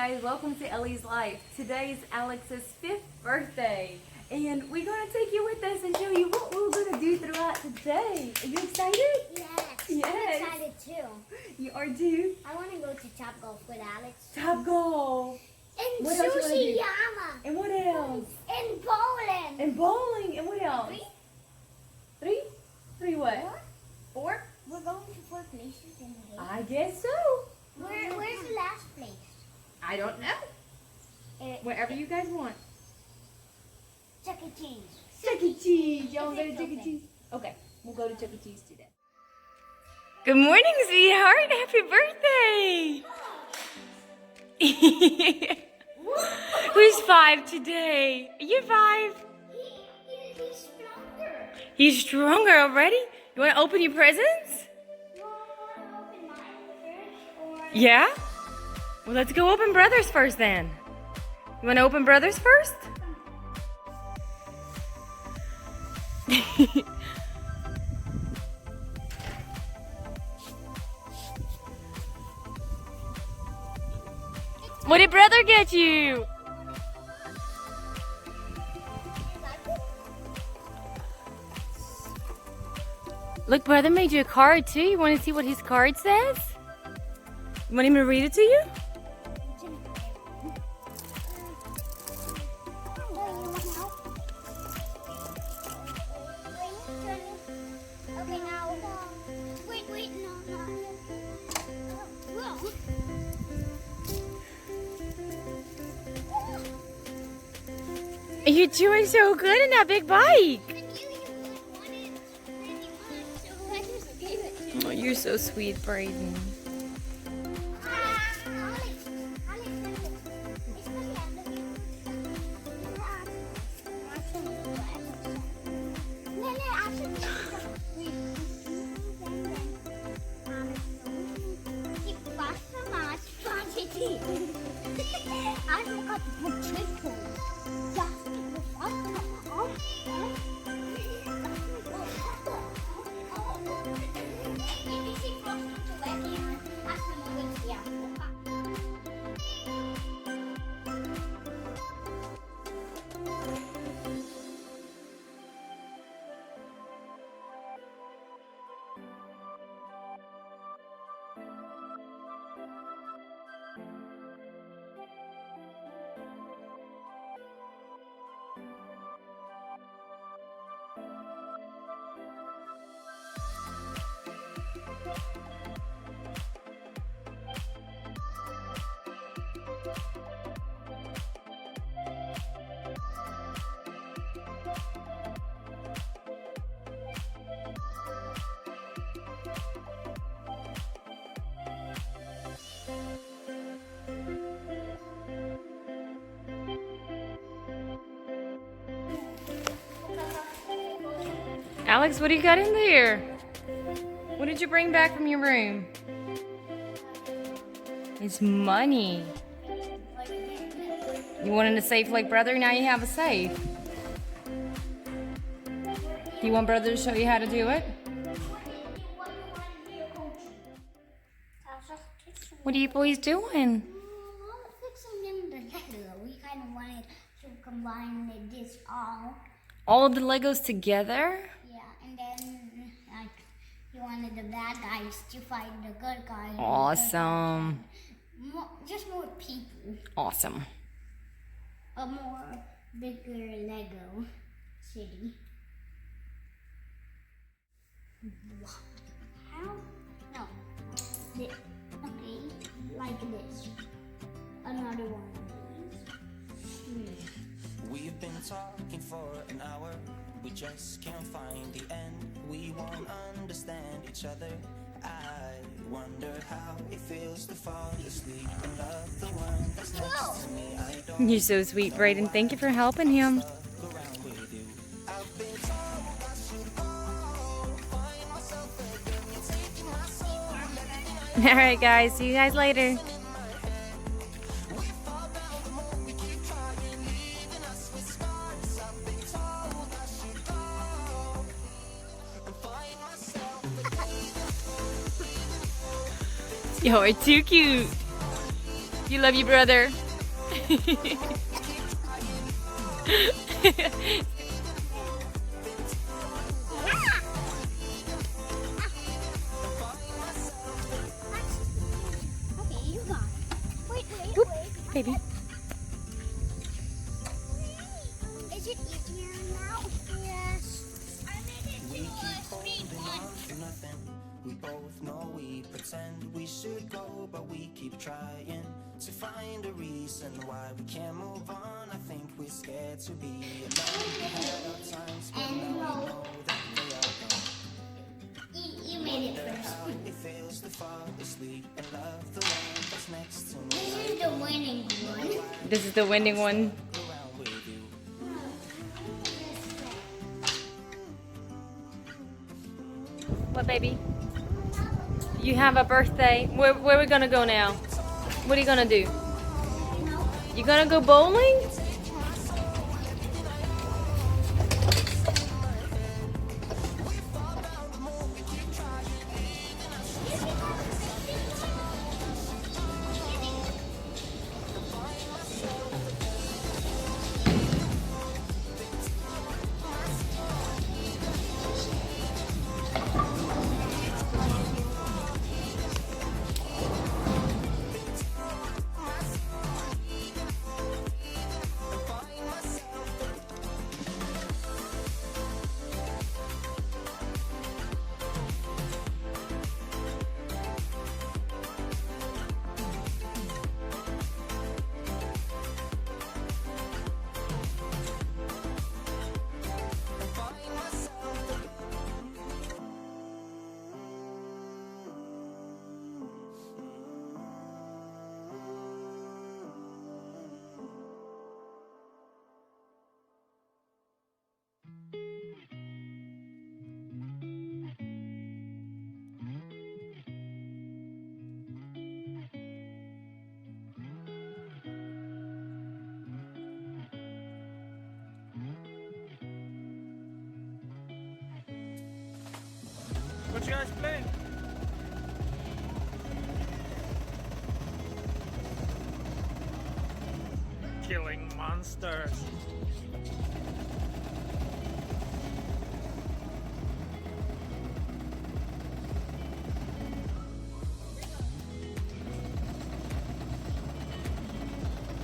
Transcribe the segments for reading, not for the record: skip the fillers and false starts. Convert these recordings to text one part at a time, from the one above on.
guys, welcome to Ellie's Life. Today's Alex's 5th birthday and we're going to take you with us and show you what we're going to do throughout the day. Are you excited? Yes. I'm excited too. You are too? I want to go to Top Golf with Alex. Top Golf. And what Sushi Yama. And what else? And bowling. And bowling. And what else? Three? Three what? Four? We're going to 4 places in the game. I guess so. Where's the last place? I don't know. Wherever you guys want. Chuck E. Cheese. Chuck E. Cheese. Y'all go to Chuck E. Cheese? Okay, we'll go to Chuck E. Cheese today. Good morning, sweetheart. Happy birthday. Who's 5 today? Are you 5? He's stronger. He's stronger already? You want to open your presents? You want to open mine first? Or... Yeah? Well, let's go open Brothers first then. You want to open Brothers first? What did Brother get you? Look, Brother made you a card too. You want to see what his card says? You want him to read it to you? Okay, now, wait, no. You're doing so good in that big bike. Oh, you're so sweet, Brayden. I forgot to put chicken. Alex, what do you got in there? What did you bring back from your room? It's money. You wanted a safe like Brother? Now you have a safe. You want Brother to show you how to do it? What are you boys doing? Fixing in the Lego. We kind of wanted to combine this all. All of the Legos together? Yeah, and then like you wanted the bad guys to fight the good guys. Awesome. Just more people. Awesome. A more bigger Lego city. How? No. This. Okay, like this. Another one of these. We've been talking for an hour. We just can't find the end. We won't understand each other. I wonder how it feels to fall asleep and love the one that's next to me. I don't You're so sweet, Brayden. Thank you for helping him. look around with you. I've been told I should go find myself again. You're taking my soul. All right, guys. See you guys later. You're too cute. You love your brother. Okay, you got it. Wait, Whoop, baby. Is it easier now? Yes. I made it to a street one. Nothing. We both know we pretend we should go, but we keep trying to find a reason why we can't move on. I think we're scared to be alone. We had our times, but now we know that they are gone. You made it first. How it feels to fall asleep and love the one that's next to me. This is the winning one. This is the winning one. Around with you. What, baby? You have a birthday. Where are we gonna go now? What are you gonna do? You gonna go bowling? What you guys playing? Killing monsters.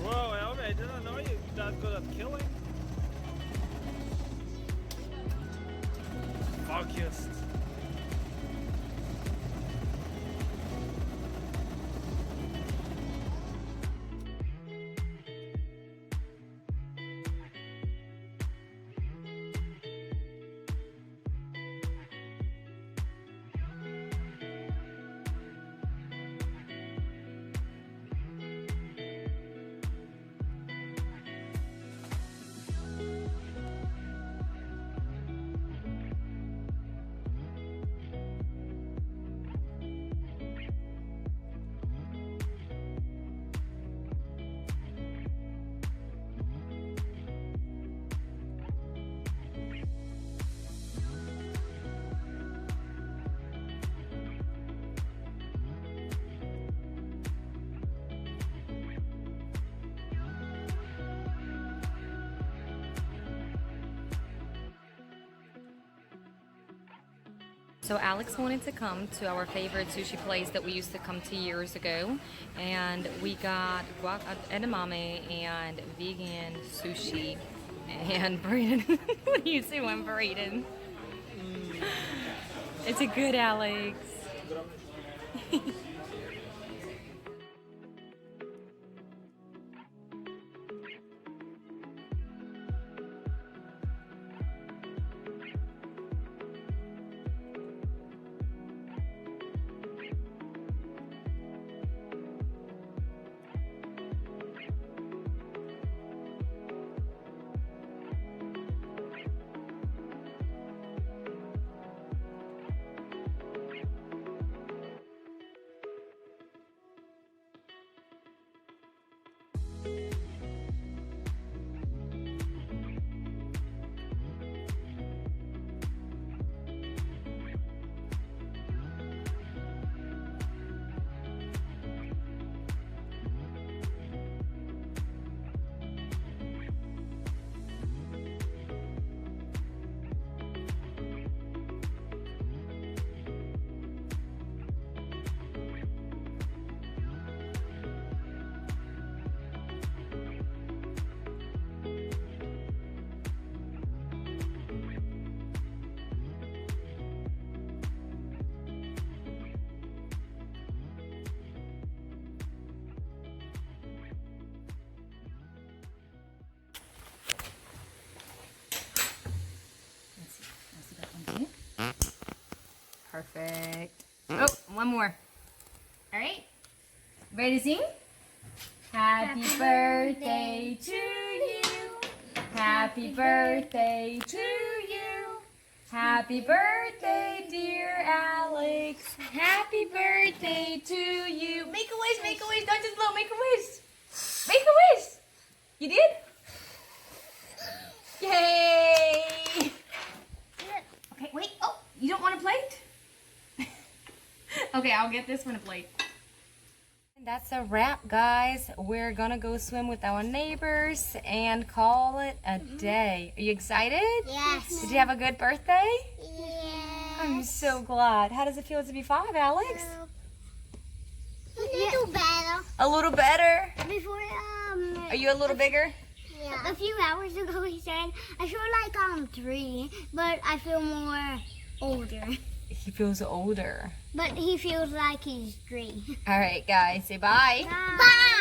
Whoa, Ellie, I didn't know you that good at killing. Focused. So Alex wanted to come to our favorite sushi place that we used to come to years ago, and we got guac edamame and vegan sushi. And Braden, what do you say when Braden? It's a good Alex. Perfect. Oh, one more. All right. Ready to sing? Happy birthday to you. Happy birthday to you. Happy birthday, dear Alex. Happy birthday to you. Make a wish, make a wish. Don't just blow, make a wish. Make a wish. You did? Yay! Okay, wait. Oh, you don't want a plate? Okay, I'll get this one a plate. That's a wrap, guys. We're gonna go swim with our neighbors and call it a day. Are you excited? Yes. Did you have a good birthday? Yeah. I'm so glad. How does it feel to be 5, Alex? A little better. A little better. Before Are you a little bigger? yeah. A few hours ago he said I feel like I'm 3, but I feel more older. He feels older. But he feels like he's 3. All right, guys. Say bye. Bye.